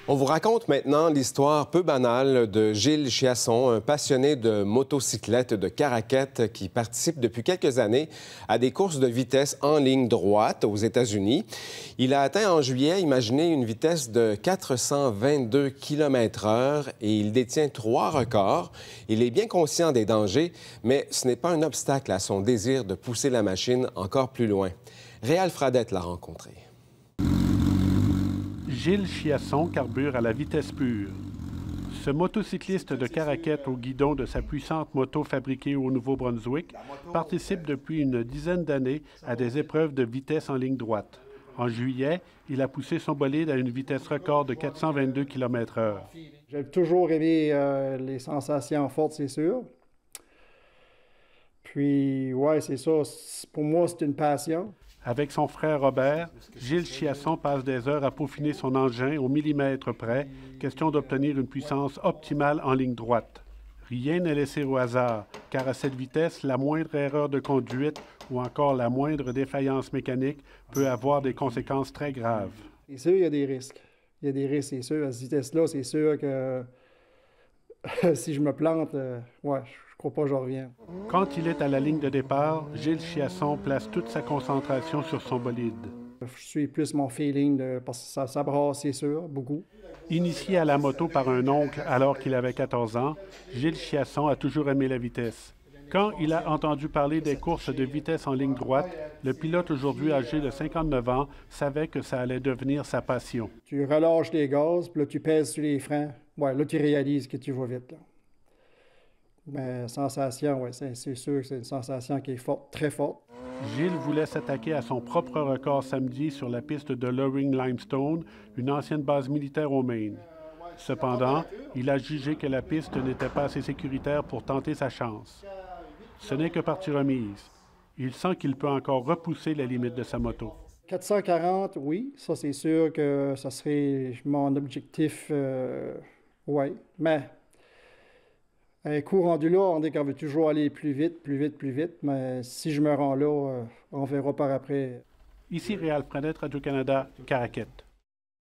On vous raconte maintenant l'histoire peu banale de Gilles Chiasson, un passionné de motocyclette de Caraquette qui participe depuis quelques années à des courses de vitesse en ligne droite aux États-Unis. Il a atteint en juillet, imaginez, une vitesse de 422 km/h et il détient 3 records. Il est bien conscient des dangers, mais ce n'est pas un obstacle à son désir de pousser la machine encore plus loin. Réal Fradette l'a rencontré. Gilles Chiasson carbure à la vitesse pure. Ce motocycliste de Caraquette au guidon de sa puissante moto fabriquée au Nouveau-Brunswick participe depuis une dizaine d'années à des épreuves de vitesse en ligne droite. En juillet, il a poussé son bolide à une vitesse record de 422 km/h. J'ai toujours aimé les sensations fortes, c'est sûr. Puis, ouais, c'est ça. Pour moi, c'est une passion. Avec son frère Robert, Gilles Chiasson passe des heures à peaufiner son engin au millimètre près, question d'obtenir une puissance optimale en ligne droite. Rien n'est laissé au hasard, car à cette vitesse, la moindre erreur de conduite ou encore la moindre défaillance mécanique peut avoir des conséquences très graves. C'est sûr, il y a des risques. Il y a des risques, c'est sûr. À cette vitesse-là, c'est sûr que si je me plante, ouais, je crois pas que je reviens. Quand il est à la ligne de départ, Gilles Chiasson place toute sa concentration sur son bolide. Je suis plus mon feeling, parce que ça brasse, c'est sûr, beaucoup. Initié à la moto par un oncle alors qu'il avait 14 ans, Gilles Chiasson a toujours aimé la vitesse. Quand il a entendu parler des courses de vitesse en ligne droite, le pilote aujourd'hui âgé de 59 ans savait que ça allait devenir sa passion. Tu relâches les gaz, puis là, tu pèses sur les freins. Ouais, là, tu réalises que tu vas vite, là. Mais sensation, oui, c'est sûr que c'est une sensation qui est forte, très forte. Gilles voulait s'attaquer à son propre record samedi sur la piste de Loring Limestone, une ancienne base militaire au Maine. Cependant, il a jugé que la piste n'était pas assez sécuritaire pour tenter sa chance. Ce n'est que partie remise. Il sent qu'il peut encore repousser les limites de sa moto. 440, oui, ça c'est sûr que ça serait mon objectif, oui. Mais un coup rendu là, on dit qu'on veut toujours aller plus vite, plus vite, plus vite. Mais si je me rends là, on verra par après. Ici Réal Fradette, Radio-Canada, Caraquette.